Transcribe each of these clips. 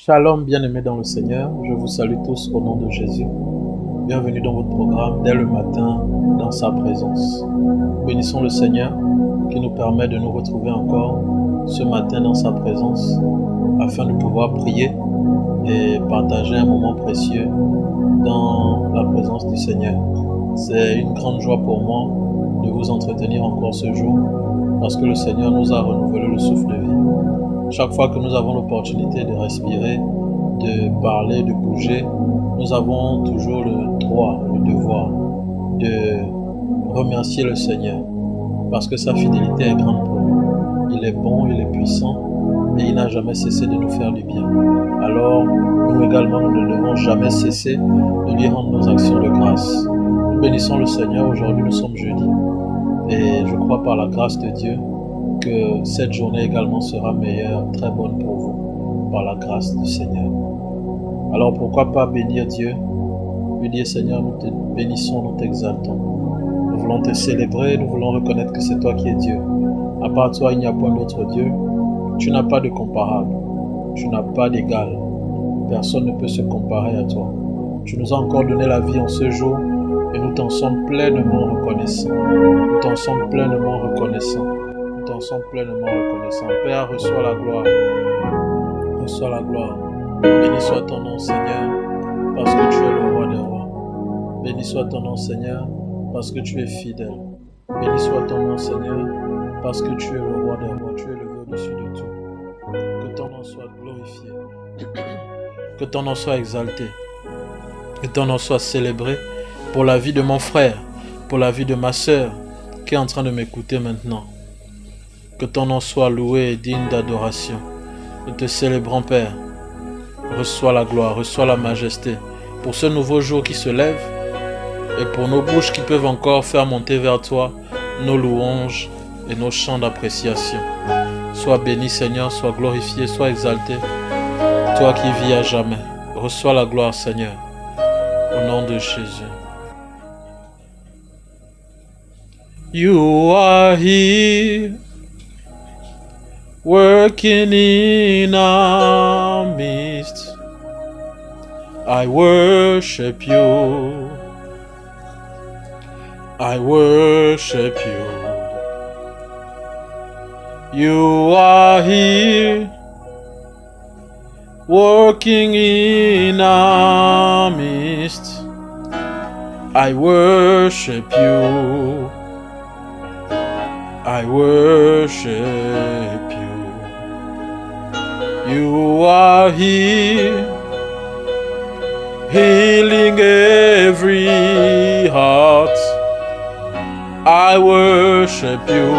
Shalom bien-aimés dans le Seigneur, je vous salue tous au nom de Jésus. Bienvenue dans votre programme dès le matin dans sa présence. Bénissons le Seigneur qui nous permet de nous retrouver encore ce matin dans sa présence afin de pouvoir prier et partager un moment précieux dans la présence du Seigneur. C'est une grande joie pour moi de vous entretenir encore ce jour parce que le Seigneur nous a renouvelé le souffle de vie. Chaque fois que nous avons l'opportunité de respirer, de parler, de bouger, nous avons toujours le droit, le devoir de remercier le Seigneur parce que sa fidélité est grande pour nous. Il est bon, il est puissant et il n'a jamais cessé de nous faire du bien. Alors, nous également, nous ne devons jamais cesser de lui rendre nos actions de grâce. Nous bénissons le Seigneur. Aujourd'hui, nous sommes jeudi et je crois par la grâce de Dieu que cette journée également sera meilleure, très bonne pour vous, par la grâce du Seigneur. Alors pourquoi pas bénir Dieu, lui dire Seigneur, nous te bénissons, nous t'exaltons. Nous voulons te célébrer, nous voulons reconnaître que c'est toi qui es Dieu. À part toi, il n'y a point d'autre Dieu. Tu n'as pas de comparable, tu n'as pas d'égal. Personne ne peut se comparer à toi. Tu nous as encore donné la vie en ce jour et nous t'en sommes pleinement reconnaissants. Nous t'en sommes pleinement reconnaissants. Nous t'en sommes pleinement reconnaissants. Père, reçois la gloire. Reçois la gloire. Béni soit ton nom, Seigneur, parce que tu es le roi des rois. Béni soit ton nom, Seigneur, parce que tu es fidèle. Béni soit ton nom, Seigneur, parce que tu es le roi des rois. Tu es levé au-dessus de tout. Que ton nom soit glorifié. Que ton nom soit exalté. Que ton nom soit célébré pour la vie de mon frère, pour la vie de ma sœur qui est en train de m'écouter maintenant. Que ton nom soit loué et digne d'adoration. Nous te célébrons, Père. Reçois la gloire, reçois la majesté pour ce nouveau jour qui se lève et pour nos bouches qui peuvent encore faire monter vers toi nos louanges et nos chants d'appréciation. Sois béni, Seigneur, sois glorifié, sois exalté, toi qui vis à jamais. Reçois la gloire, Seigneur, au nom de Jésus. You are here, working in our midst. I worship you. I worship you. You are here, working in our midst. I worship you. I worship you. You are here, healing every heart. I worship you.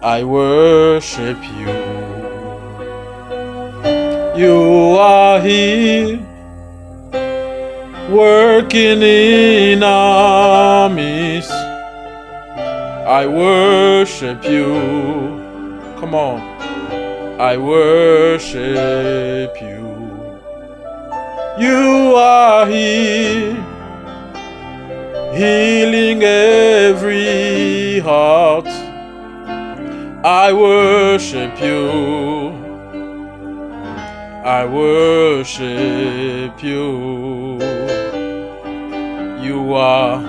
I worship you. You are here, working in our midst. I worship you. Come on. I worship you. You are here, healing every heart. I worship you. I worship you. You are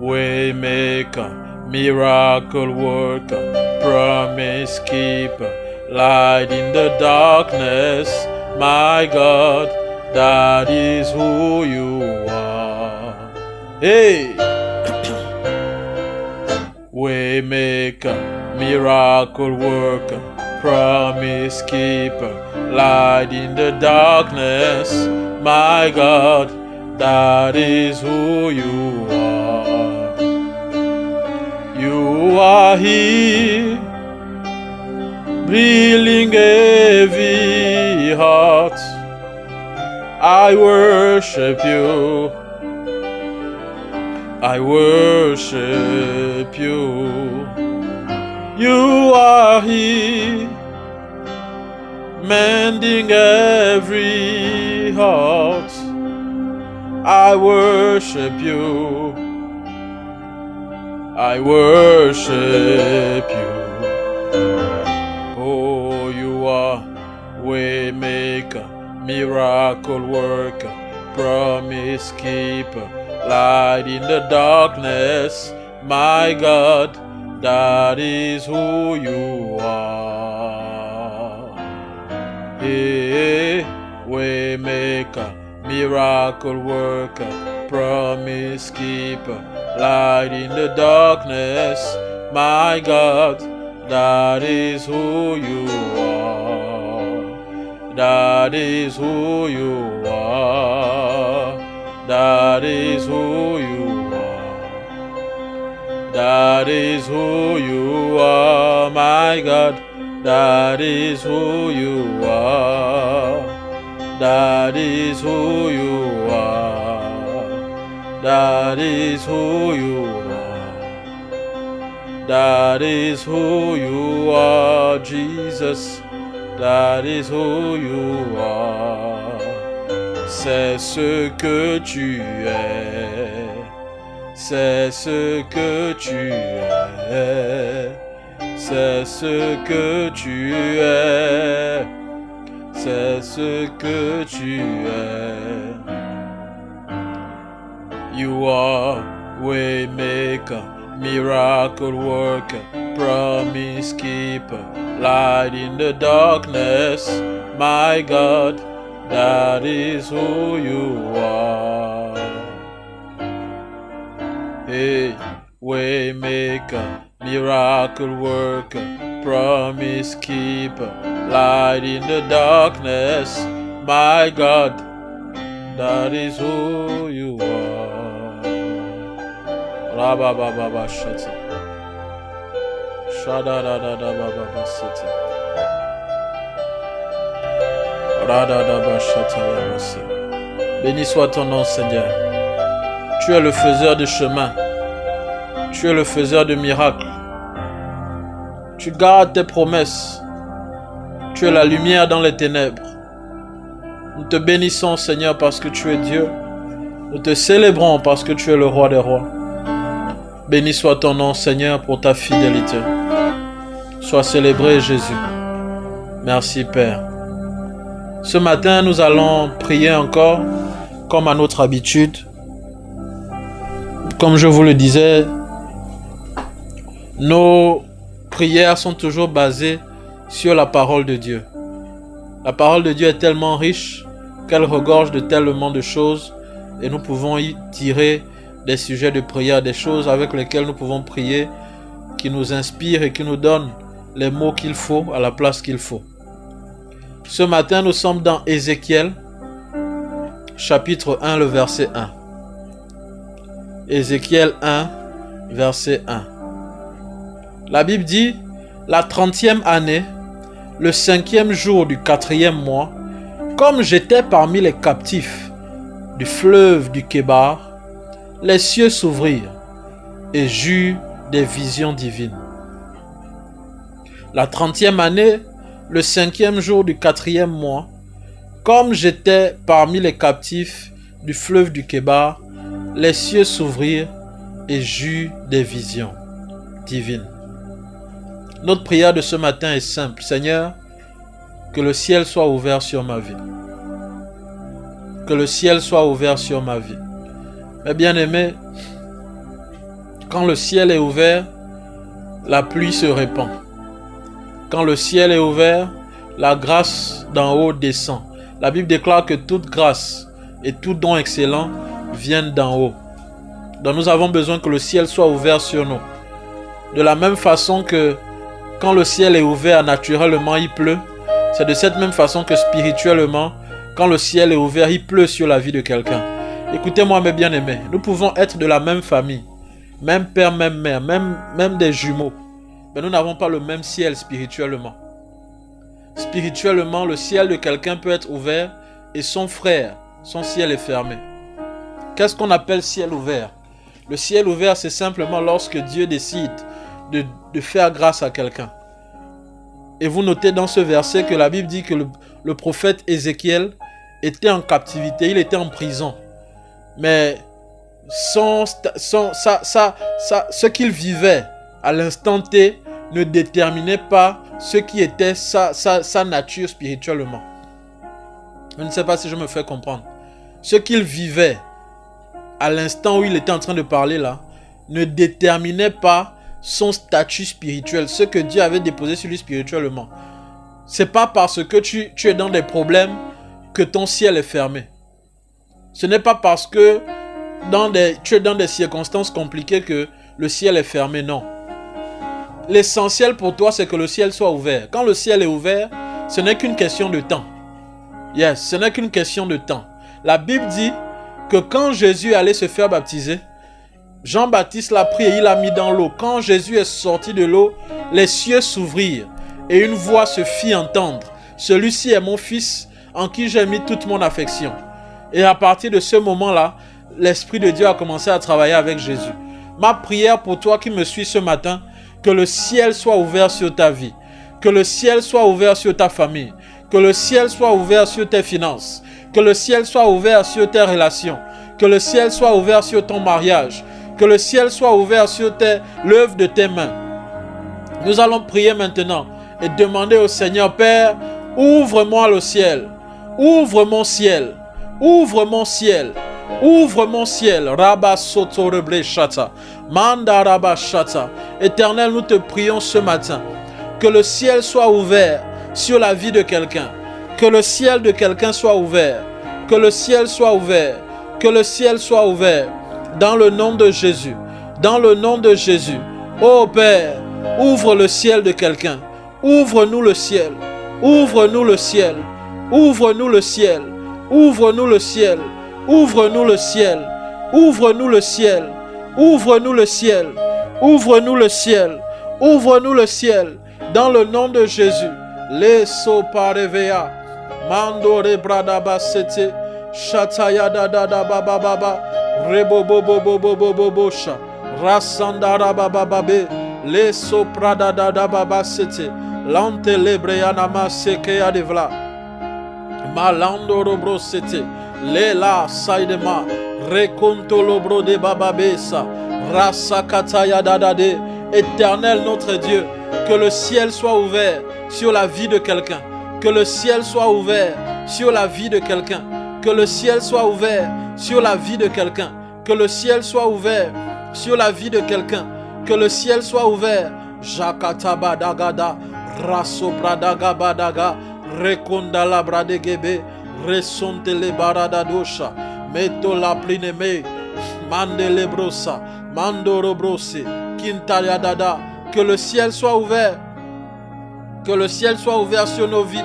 waymaker, miracle worker, promise keeper, light in the darkness. My God, that is who you are. Hey! Waymaker, miracle worker, promise keeper, light in the darkness. My God, that is who you are. You are here, healing every heart. I worship you. I worship you. You are here, mending every heart. I worship you. I worship you. Oh, you are way maker, miracle worker, promise keeper, light in the darkness, my God, that is who you are. Hey, way maker, miracle worker, promise keeper, light in the darkness, my God, that is who you are. That is who you are. That is who you are. That is who you are, my God. That is who you are. That is who you are. That is who you are. That is who you are, Jesus. That is who you are. C'est ce que tu es. C'est ce que tu es. C'est ce que tu es. C'est ce que tu es. You are way maker, miracle worker, promise keeper, light in the darkness, my God, that is who you are. Hey, way maker, miracle worker, promise keeper, light in the darkness, my God, that is who you are. Rabba baba baba shata. Shada da da da baba baba sita. Rada da ba shata yamasi. Béni soit ton nom, Seigneur. Tu es le faiseur de chemin. Tu es le faiseur de miracles. Tu gardes tes promesses. Tu es la lumière dans les ténèbres. Nous te bénissons, Seigneur, parce que tu es Dieu. Nous te célébrons parce que tu es le roi des rois. Béni soit ton nom, Seigneur, pour ta fidélité. Sois célébré, Jésus. Merci, Père. Ce matin, nous allons prier encore, comme à notre habitude. Comme je vous le disais, nos prières sont toujours basées sur la parole de Dieu. La parole de Dieu est tellement riche qu'elle regorge de tellement de choses et nous pouvons y tirer des sujets de prière, des choses avec lesquelles nous pouvons prier, qui nous inspirent et qui nous donnent les mots qu'il faut à la place qu'il faut. Ce matin, nous sommes dans Ézéchiel, chapitre 1, le verset 1. Ézéchiel 1, verset 1. La Bible dit, la 30e année, le 5e jour du 4e mois, comme j'étais parmi les captifs du fleuve du Kébar, les cieux s'ouvrirent et j'eus des visions divines. La 30e année, le 5e jour du 4e mois, comme j'étais parmi les captifs du fleuve du Kébar, les cieux s'ouvrirent et j'eus des visions divines. Notre prière de ce matin est simple. Seigneur, que le ciel soit ouvert sur ma vie. Que le ciel soit ouvert sur ma vie. Mes bien-aimés, quand le ciel est ouvert, la pluie se répand. Quand le ciel est ouvert, la grâce d'en haut descend. La Bible déclare que toute grâce et tout don excellent viennent d'en haut. Donc nous avons besoin que le ciel soit ouvert sur nous. De la même façon que quand le ciel est ouvert naturellement, il pleut. C'est de cette même façon que spirituellement, quand le ciel est ouvert, il pleut sur la vie de quelqu'un. Écoutez-moi mes bien-aimés, nous pouvons être de la même famille, même père, même mère, même des jumeaux. Mais nous n'avons pas le même ciel spirituellement. Spirituellement, le ciel de quelqu'un peut être ouvert et son frère, son ciel est fermé. Qu'est-ce qu'on appelle ciel ouvert? Le ciel ouvert, c'est simplement lorsque Dieu décide de faire grâce à quelqu'un. Et vous notez dans ce verset que la Bible dit que le prophète Ézéchiel était en captivité, il était en prison. Mais ce qu'il vivait à l'instant T ne déterminait pas ce qui était sa nature spirituellement. Je ne sais pas si je me fais comprendre. Ce qu'il vivait à l'instant où il était en train de parler là, ne déterminait pas son statut spirituel, ce que Dieu avait déposé sur lui spirituellement. C'est pas parce que tu es dans des problèmes que ton ciel est fermé. Ce n'est pas parce que tu es dans des circonstances compliquées que le ciel est fermé, non. L'essentiel pour toi, c'est que le ciel soit ouvert. Quand le ciel est ouvert, ce n'est qu'une question de temps. Yes, ce n'est qu'une question de temps. La Bible dit que quand Jésus allait se faire baptiser, Jean-Baptiste l'a pris et il l'a mis dans l'eau. Quand Jésus est sorti de l'eau, les cieux s'ouvrirent et une voix se fit entendre. Celui-ci est mon fils en qui j'ai mis toute mon affection. Et à partir de ce moment-là, l'Esprit de Dieu a commencé à travailler avec Jésus. Ma prière pour toi qui me suis ce matin, que le ciel soit ouvert sur ta vie, que le ciel soit ouvert sur ta famille, que le ciel soit ouvert sur tes finances, que le ciel soit ouvert sur tes relations, que le ciel soit ouvert sur ton mariage, que le ciel soit ouvert sur l'œuvre de tes mains. Nous allons prier maintenant et demander au Seigneur, Père, ouvre-moi le ciel, ouvre mon ciel, ouvre mon ciel, ouvre mon ciel. Rabba soto reble shata, manda rabba shata. Éternel, nous te prions ce matin que le ciel soit ouvert sur la vie de quelqu'un, que le ciel de quelqu'un soit ouvert, que le ciel soit ouvert, que le ciel soit ouvert. Dans le nom de Jésus, dans le nom de Jésus. Oh Père, ouvre le ciel de quelqu'un. Ouvre-nous le ciel. Ouvre-nous le ciel. Ouvre-nous le ciel. Ouvre-nous le ciel. Ouvre-nous le ciel. Ouvre-nous le ciel. Ouvre-nous le ciel. Ouvre-nous le ciel. Ouvre-nous le ciel. Dans le nom de Jésus. Les soparevea. Mando rebradaba sete. Shataya da da da ba ba ba ba. Rebo bo bo bo bo bo bo bo sha. Rasandara ba ba ba be. Le soprada da da ba ba sete. Lante lebreana ma seke adevla. Malando robro sete. Le la saidema. Reconto lobro de baba besa. Rasakataya da da de. Éternel notre Dieu, que le ciel soit ouvert sur la vie de quelqu'un. Que le ciel soit ouvert sur la vie de quelqu'un. Que le ciel soit ouvert sur la vie de quelqu'un. Que le ciel soit ouvert sur la vie de quelqu'un. Que le ciel soit ouvert. Jakataba dagada, rasopradaga daga, rekondala bradegebe, resontele baradadosha, meto la plineme, mandele brosa, mandoro brose, kintaria dada. Que le ciel soit ouvert. Que le ciel soit ouvert sur nos vies.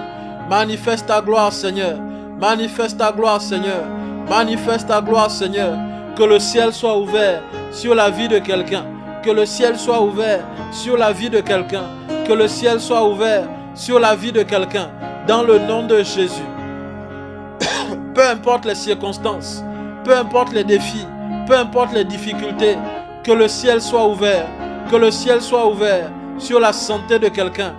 Manifeste ta gloire, Seigneur. Manifeste ta gloire, Seigneur. Manifeste ta gloire, Seigneur. Que le ciel soit ouvert sur la vie de quelqu'un. Que le ciel soit ouvert sur la vie de quelqu'un. Que le ciel soit ouvert sur la vie de quelqu'un. Dans le nom de Jésus. Peu importe les circonstances, peu importe les défis, peu importe les difficultés, que le ciel soit ouvert. Que le ciel soit ouvert sur la santé de quelqu'un.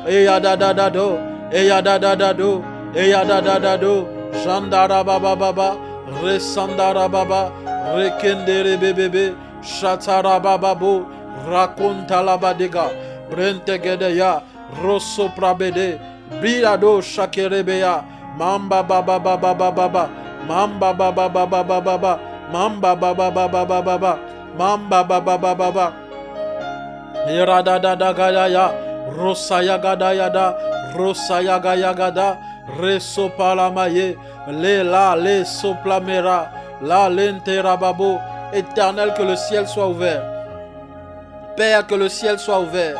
Eyadadadado, eyadadadado. Eyadadadado, Jandara baba baba, Resandara baba, Rekendere bebebe, Shatara bababo, Rakonta la badega, Brentegedeya, Rosso prabede, Birado shakerebeya, Mamba baba baba baba, Mamba baba baba baba, Mamba baba baba baba, Mamba baba baba, Iradadadagaya, Rosaya gadayada, Rosaya gayagada, Resopalamaye, le soplamera, la lenterababo. Éternel, que le ciel soit ouvert. Père, que le ciel soit ouvert.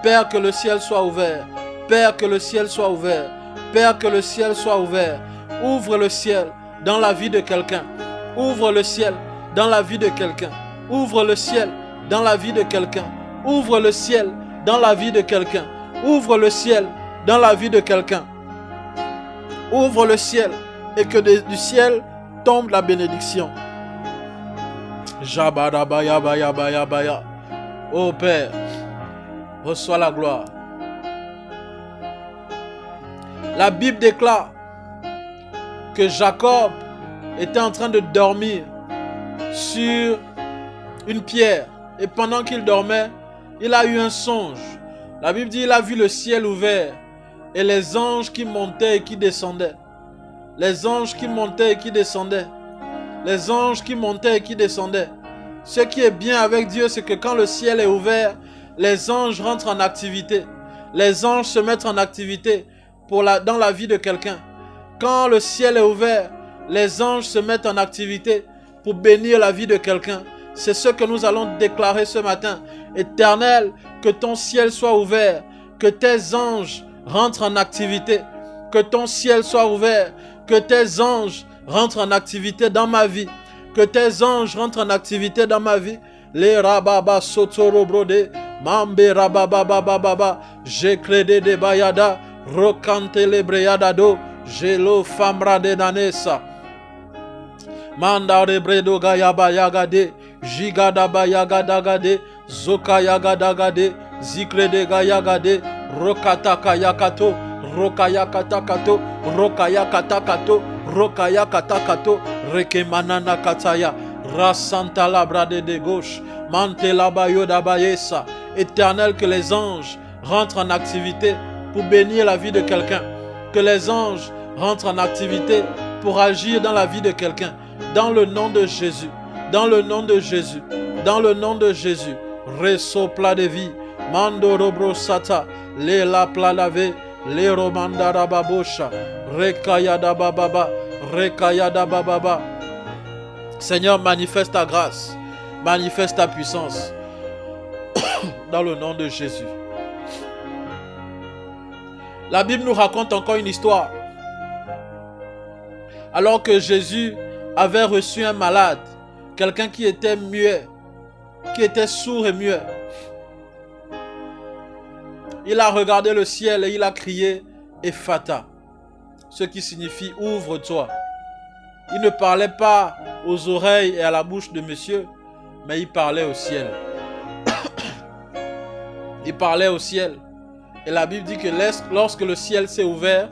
Père, que le ciel soit ouvert. Père, que le ciel soit ouvert. Père, que le ciel soit ouvert. Ouvre le ciel dans la vie de quelqu'un. Ouvre le ciel dans la vie de quelqu'un. Ouvre le ciel dans la vie de quelqu'un. Ouvre le ciel dans la vie de quelqu'un. Ouvre le ciel dans la vie de quelqu'un. Ouvre le ciel et que du ciel tombe la bénédiction. Jabarabaya baya baya baya. Ô Père, reçois la gloire. La Bible déclare que Jacob était en train de dormir sur une pierre. Et pendant qu'il dormait, il a eu un songe. La Bible dit, il a vu le ciel ouvert et les anges qui montaient et qui descendaient. Les anges qui montaient et qui descendaient. Les anges qui montaient et qui descendaient. Ce qui est bien avec Dieu, c'est que quand le ciel est ouvert, les anges rentrent en activité. Les anges se mettent en activité dans la vie de quelqu'un. Quand le ciel est ouvert, les anges se mettent en activité pour bénir la vie de quelqu'un. C'est ce que nous allons déclarer ce matin. Éternel, que ton ciel soit ouvert, que tes anges rentrent en activité, que ton ciel soit ouvert, que tes anges rentrent en activité dans ma vie, que tes anges rentrent en activité dans ma vie. Les rababa sotoro brode, mambe rababa baba, j'ai créé des bayada, rokante les breyadado, gelo famra de nanesa. Manda rebredo gayaba yagade, jigadaba yagadagade, zoka yagadagade, zikrede gayagade, rokataka yakato, rokayakatakato, rokayakatakato, rokayakatakato, rekemanana kataya, rasanta labrade de gauche, mantela bayoda bayesa. Éternel, que les anges rentrent en activité pour bénir la vie de quelqu'un, que les anges rentrent en activité pour agir dans la vie de quelqu'un. Dans le nom de Jésus, dans le nom de Jésus, dans le nom de Jésus, reso plat de vie, mando robro sata, le la plalave, le romandara babosha, rekayada bababa, rekayada bababa. Seigneur, manifeste ta grâce, manifeste ta puissance, dans le nom de Jésus. La Bible nous raconte encore une histoire. Alors que Jésus avait reçu un malade, quelqu'un qui était muet, qui était sourd et muet. Il a regardé le ciel et il a crié Ephata, ce qui signifie ouvre-toi. Il ne parlait pas aux oreilles et à la bouche de monsieur, mais il parlait au ciel. Il parlait au ciel. Et la Bible dit que lorsque le ciel s'est ouvert,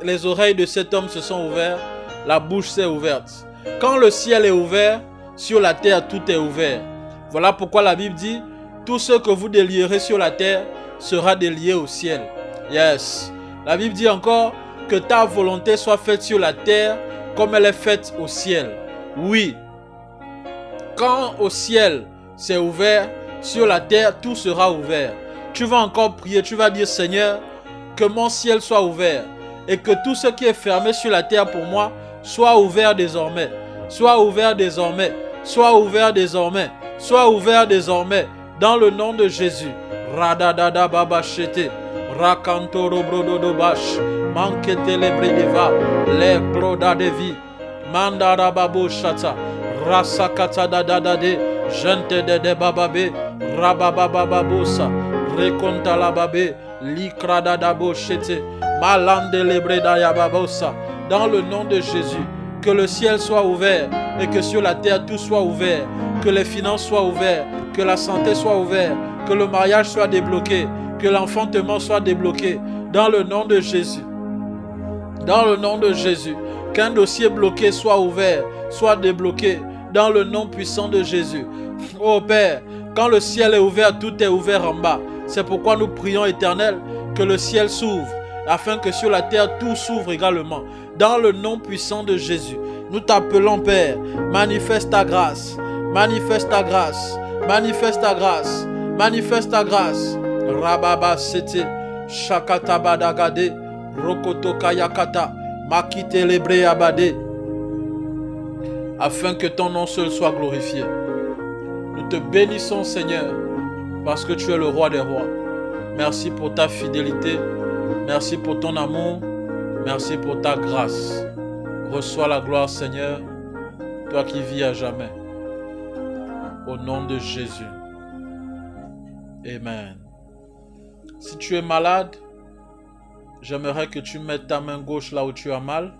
les oreilles de cet homme se sont ouvertes, la bouche s'est ouverte. Quand le ciel est ouvert, sur la terre tout est ouvert. Voilà pourquoi la Bible dit, tout ce que vous délierez sur la terre sera délié au ciel. Yes. La Bible dit encore que ta volonté soit faite sur la terre comme elle est faite au ciel. Oui. Quand au ciel c'est ouvert, sur la terre tout sera ouvert. Tu vas encore prier, tu vas dire Seigneur, que mon ciel soit ouvert et que tout ce qui est fermé sur la terre pour moi soit ouvert désormais. Soit ouvert désormais. Soit ouvert désormais. Soit ouvert désormais. Dans le nom de Jésus. Radadada babachete. Rakantoro brododo bash. Mankete lebredeva. Le broda de vie. Mandara babo shata. Rasakata dadadade. Gente de bababe. Rababababosa. Rekonta la babe. Likrada dabo shete. Malande lebreda yababosa. Dans le nom de Jésus, que le ciel soit ouvert et que sur la terre tout soit ouvert, que les finances soient ouvertes, que la santé soit ouverte, que le mariage soit débloqué, que l'enfantement soit débloqué, dans le nom de Jésus. Dans le nom de Jésus, qu'un dossier bloqué soit ouvert, soit débloqué, dans le nom puissant de Jésus. Oh Père, quand le ciel est ouvert, tout est ouvert en bas. C'est pourquoi nous prions, Éternel, que le ciel s'ouvre, afin que sur la terre tout s'ouvre également. Dans le nom puissant de Jésus, nous t'appelons Père, manifeste ta grâce, manifeste ta grâce, manifeste ta grâce, manifeste ta grâce. Rababa sete, shakata badagade, rokoto kayakata, makite lebre abade, afin que ton nom seul soit glorifié. Nous te bénissons Seigneur, parce que tu es le roi des rois. Merci pour ta fidélité, merci pour ton amour, merci pour ta grâce. Reçois la gloire Seigneur, toi qui vis à jamais. Au nom de Jésus. Amen. Si tu es malade, j'aimerais que tu mettes ta main gauche là où tu as mal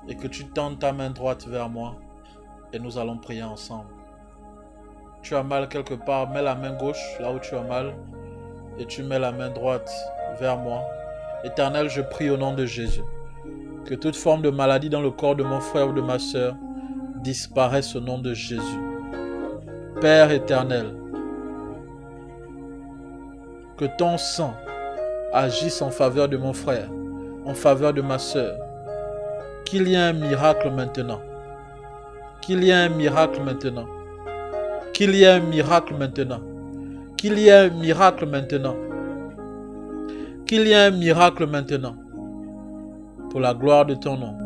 et que tu tends ta main droite vers moi et nous allons prier ensemble. Tu as mal quelque part, mets la main gauche là où tu as mal et tu mets la main droite vers moi. Éternel, je prie au nom de Jésus que toute forme de maladie dans le corps de mon frère ou de ma soeur disparaisse au nom de Jésus. Père éternel, Que ton sang agisse en faveur de mon frère, en faveur de ma sœur. Qu'il y ait un miracle maintenant. Qu'il y ait un miracle maintenant. Qu'il y ait un miracle maintenant. Qu'il y ait un miracle maintenant. Qu'il y ait un miracle maintenant. Pour la gloire de ton nom.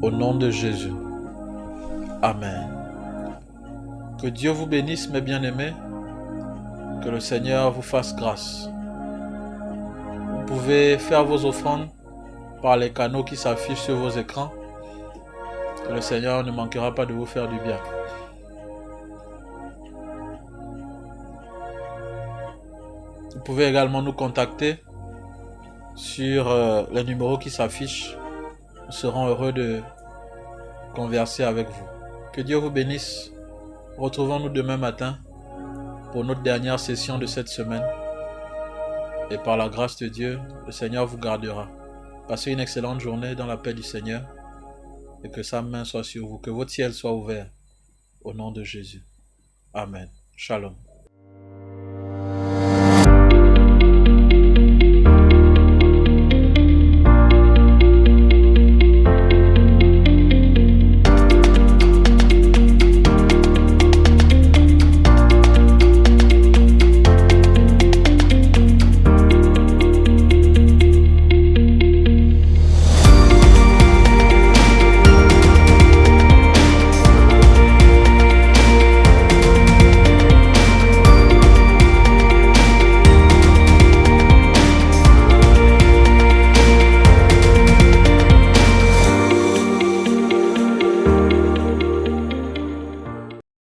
Au nom de Jésus. Amen. Que Dieu vous bénisse, mes bien-aimés. Que le Seigneur vous fasse grâce. Vous pouvez faire vos offrandes par les canaux qui s'affichent sur vos écrans. Que le Seigneur ne manquera pas de vous faire du bien. Vous pouvez également nous contacter sur les numéros qui s'affichent. Nous serons heureux de converser avec vous. Que Dieu vous bénisse. Retrouvons-nous demain matin pour notre dernière session de cette semaine. Et par la grâce de Dieu, le Seigneur vous gardera. Passez une excellente journée dans la paix du Seigneur et que sa main soit sur vous, que votre ciel soit ouvert au nom de Jésus. Amen. Shalom.